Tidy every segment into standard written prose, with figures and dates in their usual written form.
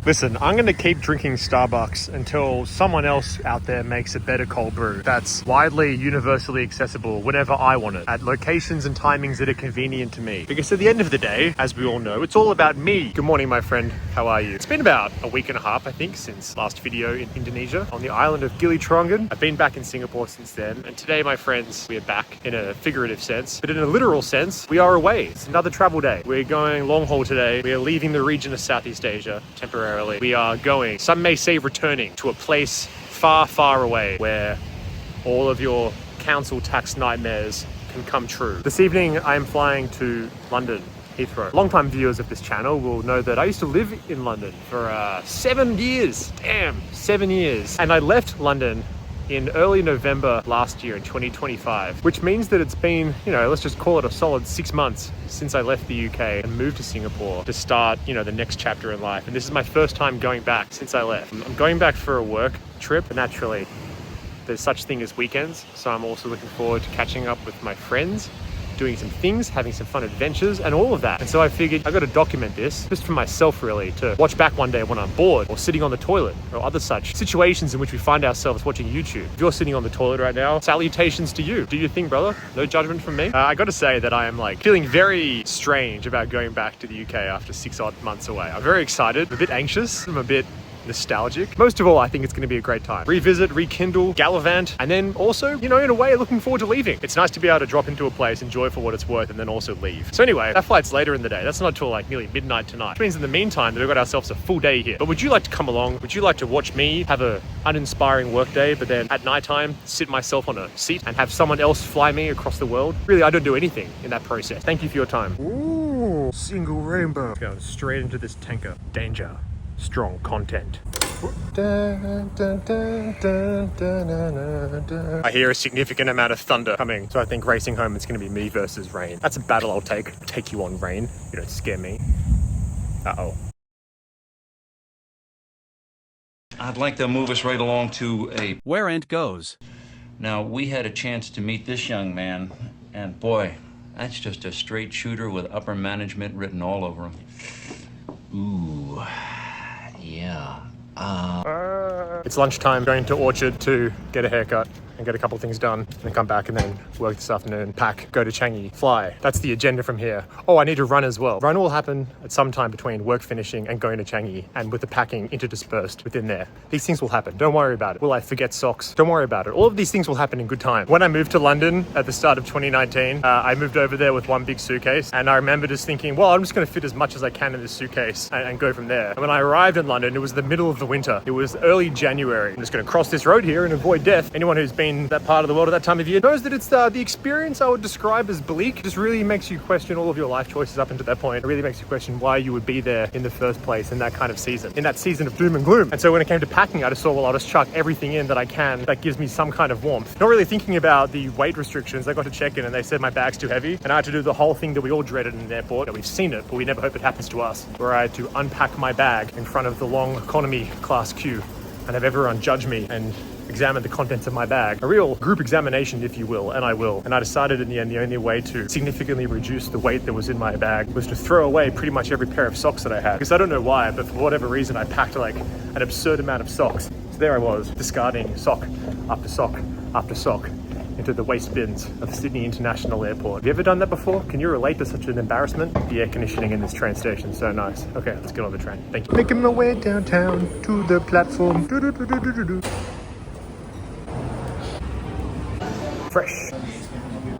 Listen, I'm going to keep drinking Starbucks until someone else out there makes a better cold brew that's widely, universally accessible whenever I want it, at locations and timings that are convenient to me. Because at the end of the day, as we all know, it's all about me. Good morning, my friend. How are you? It's been about a week and a half, I think, since last video in Indonesia on the island of Gili Trawangan. I've been back in Singapore since then, and today, my friends, we are back in a figurative sense, but in a literal sense, we are away. It's another travel day. We're going long haul today. We are leaving the region of Southeast Asia temporarily. We are going, some may say returning, to a place far, far away where all of your council tax nightmares can come true. This evening, I am flying to London, Heathrow. Long-time viewers of this channel will know that I used to live in London for 7 years. Damn, 7 years. And I left London in early November last year in 2025, which means that it's been, let's just call it a solid 6 months since I left the UK and moved to Singapore to start, the next chapter in life. And this is my first time going back since I left. I'm going back for a work trip, and naturally, there's such thing as weekends. So I'm also looking forward to catching up with my friends, doing some things, having some fun adventures, and all of that. And so I figured I got to document this just for myself, really, to watch back one day when I'm bored or sitting on the toilet or other such situations in which we find ourselves watching YouTube. If you're sitting on the toilet right now, salutations to you. Do your thing, brother. No judgment from me. I got to say that I am feeling very strange about going back to the UK after 6 odd months away. I'm very excited, I'm a bit anxious, I'm a bit nostalgic. Most of all, I think it's going to be a great time. Revisit, rekindle, gallivant, and then also, in a way, looking forward to leaving. It's nice to be able to drop into a place, enjoy it for what it's worth, and then also leave. So anyway, that flight's later in the day. That's not till nearly midnight tonight. Which means in the meantime that we've got ourselves a full day here. But would you like to come along? Would you like to watch me have a uninspiring work day, but then at nighttime, sit myself on a seat and have someone else fly me across the world? Really, I don't do anything in that process. Thank you for your time. Ooh, single rainbow. Going straight into this tanker. Danger. Strong content. I hear a significant amount of thunder coming, so I think racing home it's going to be me versus rain. That's a battle I'll take you on, rain. You don't scare me. Uh-oh. I'd like to move us right along to a Where Ant Goes. Now, we had a chance to meet this young man, and boy, that's just a straight shooter with upper management written all over him. Ooh. Yeah. It's lunchtime, going to Orchard to get a haircut and get a couple things done, and then come back and then work this afternoon, pack, go to Changi, fly. That's the agenda from here. Oh, I need to run as well. Run will happen at some time between work finishing and going to Changi, and with the packing interdispersed within there. These things will happen. Don't worry about it. Will I forget socks? Don't worry about it. All of these things will happen in good time. When I moved to London at the start of 2019, I moved over there with one big suitcase, and I remember just thinking, well, I'm just going to fit as much as I can in this suitcase and go from there. And when I arrived in London, it was the middle of the winter. It was early January. I'm just going to cross this road here and avoid death. Anyone who's been that part of the world at that time of year knows that it's the experience I would describe as bleak. It just really makes you question all of your life choices up until that point. It really makes you question why you would be there in the first place in that kind of season, in that season of doom and gloom. And so when it came to packing, I just thought, well, I'll just chuck everything in that I can that gives me some kind of warmth. Not really thinking about the weight restrictions. I got to check in and they said my bag's too heavy, and I had to do the whole thing that we all dreaded in an airport. That we've seen it, but we never hope it happens to us, where I had to unpack my bag in front of the long economy class queue and have everyone judge me and examine the contents of my bag. A real group examination, if you will, and I will. And I decided in the end the only way to significantly reduce the weight that was in my bag was to throw away pretty much every pair of socks that I had. Because I don't know why, but for whatever reason I packed an absurd amount of socks. So there I was, discarding sock after sock after sock into the waste bins of Sydney International Airport. Have you ever done that before? Can you relate to such an embarrassment? The air conditioning in this train station is so nice. Okay, let's get on the train. Thank you. Making my way downtown to the platform. Fresh.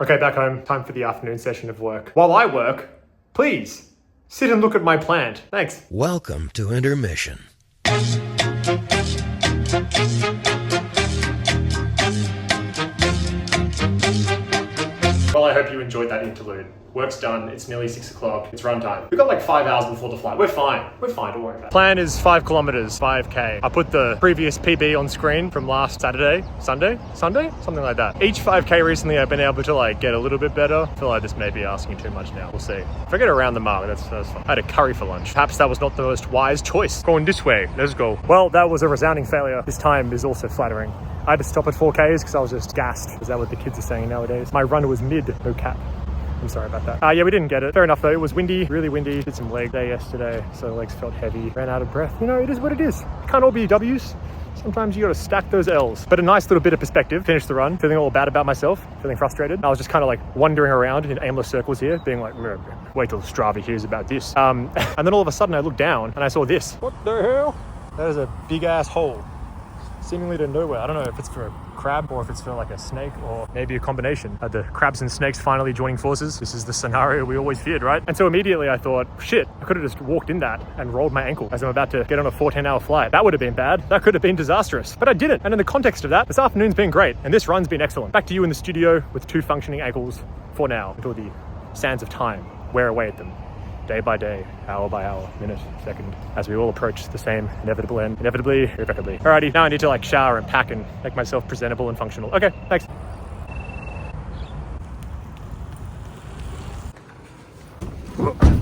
Okay, back home. Time for the afternoon session of work. While I work, please sit and look at my plant. Thanks. Welcome to intermission. Well, I hope you enjoyed that interlude. Work's done, it's nearly 6 o'clock, it's run time. We've got 5 hours before the flight. We're fine, don't worry about it. Plan is 5 kilometers, 5K. I put the previous PB on screen from last Saturday, Sunday? Something like that. Each 5K recently I've been able to get a little bit better. I feel like this may be asking too much now, we'll see. If I get around the mark, that's fine. I had a curry for lunch. Perhaps that was not the most wise choice. Going this way, let's go. Well, that was a resounding failure. This time is also flattering. I had to stop at 4Ks because I was just gassed. Is that what the kids are saying nowadays? My run was mid, no cap. I'm sorry about that. Yeah, we didn't get it. Fair enough though. It was windy, really windy. Did some leg day yesterday, so the legs felt heavy. Ran out of breath. You know, it is what it is. It can't all be W's. Sometimes you gotta stack those L's. But a nice little bit of perspective. Finished the run, feeling all bad about myself, feeling frustrated. I was just kind of like wandering around in aimless circles here, being like, wait till Strava hears about this. And then all of a sudden I looked down and I saw this. What the hell? That is a big ass hole, seemingly to nowhere. I don't know if it's for a crab or if it's for like a snake or maybe a combination. The crabs and snakes finally joining forces. This is the scenario we always feared, right? And so immediately I thought, shit, I could have just walked in that and rolled my ankle as I'm about to get on a 14-hour flight. That would have been bad. That could have been disastrous, but I didn't. And in the context of that, this afternoon's been great and this run's been excellent. Back to you in the studio with 2 functioning ankles for now until the sands of time wear away at them. Day by day, hour by hour, minute, second, as we all approach the same inevitable end, inevitably, irrevocably. Alrighty, now I need to like shower and pack and make myself presentable and functional. Okay, thanks.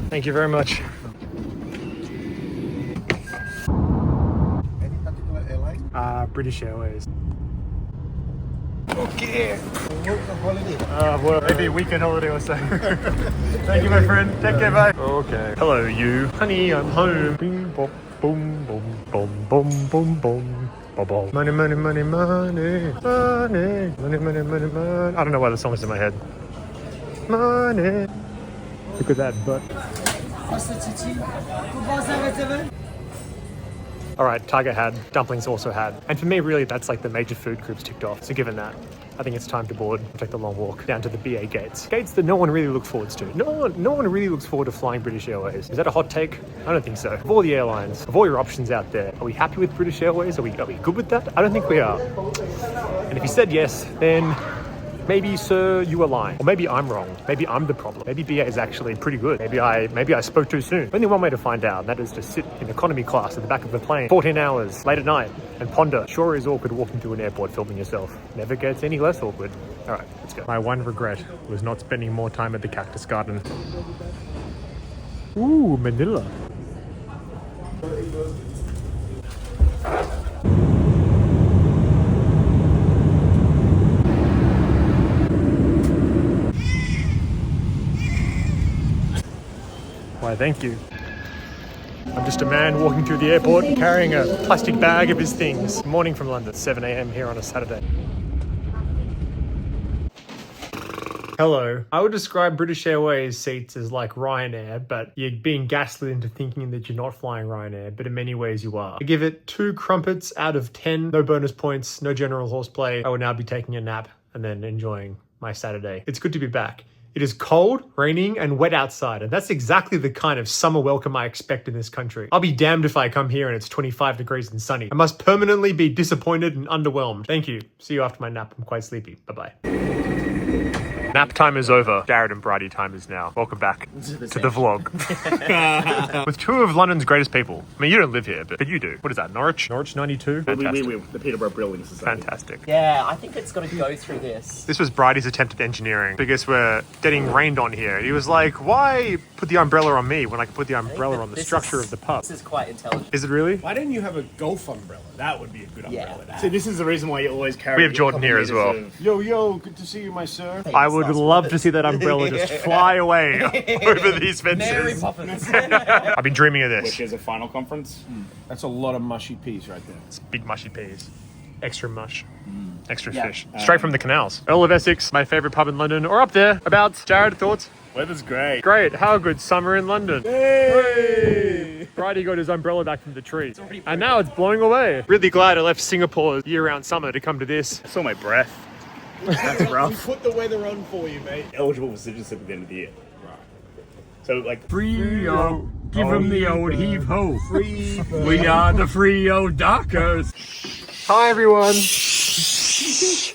Thank you very much. Any particular airline? British Airways. Okay. Work or holiday? Well, maybe a weekend holiday or so. Thank you, my friend. Take care, bye. Okay. Hello, you. Honey, I'm home. Bing, bop, boom, boom, boom, boom, boom, boom. Boom. Money, money, money, money, money, money, money, money, money. I don't know why the song's in my head. Money. Look at that butt. All right, Tiger had, dumplings also had. And for me, really, that's like the major food groups ticked off. So given that, I think it's time to board and take the long walk down to the BA gates. Gates that no one really looks forward to. No one really looks forward to flying British Airways. Is that a hot take? I don't think so. Of all the airlines, of all your options out there, are we happy with British Airways? Are we good with that? I don't think we are. And if you said yes, then maybe, sir, you are lying. Or maybe I'm wrong. Maybe I'm the problem. Maybe BA is actually pretty good. Maybe I spoke too soon. Only one way to find out, and that is to sit in economy class at the back of the plane, 14 hours, late at night, and ponder. Sure is awkward walking through an airport filming yourself. Never gets any less awkward. All right, let's go. My one regret was not spending more time at the Cactus Garden. Ooh, Manila. Why, thank you. I'm just a man walking through the airport carrying a plastic bag of his things. Morning from London, 7 a.m. here on a Saturday. Hello. I would describe British Airways seats as like Ryanair, but you're being gaslit into thinking that you're not flying Ryanair, but in many ways you are. I give it 2 crumpets out of 10. No bonus points, no general horseplay. I would now be taking a nap and then enjoying my Saturday. It's good to be back. It is cold, raining, and wet outside, and that's exactly the kind of summer welcome I expect in this country. I'll be damned if I come here and it's 25 degrees and sunny. I must permanently be disappointed and underwhelmed. Thank you. See you after my nap. I'm quite sleepy. Bye-bye. Nap time is over. Jared and Bridie time is now. Welcome back to the vlog. With 2 of London's greatest people. I mean, you don't live here, but you do. What is that, Norwich? Norwich 92? Fantastic. We the Peterborough Brewing Society. Fantastic. Yeah, I think it's got to go through this. This was Bridie's attempt at engineering because we're getting rained on here. He was like, why put the umbrella on me when I can put the umbrella on the structure of the pub? This is quite intelligent. Is it really? Why didn't you have a golf umbrella? That would be a good umbrella. Yeah. See, this is the reason why you always carry. We have Jordan here as well. Yo, good to see you, my sir. I would love to see that umbrella just fly away over these Mary fences. Poppins. I've been dreaming of this. Which is a final conference. That's a lot of mushy peas right there. It's big mushy peas. Extra mush. Extra Yeah. fish. Straight from the canals. Earl of Essex, my favourite pub in London, or up there. About Jared, thoughts? Weather's great. Great. How good summer in London. Hey! Bridie got his umbrella back from the tree. And now it's blowing away. Really glad I left Singapore's year-round summer to come to this. I saw my breath. That's rough. We put the weather on for you, mate. Eligible for citizenship at the end of the year. Right. So like Free-o, give him the old heave-ho. Free. We are the free-o dockers. Hi everyone.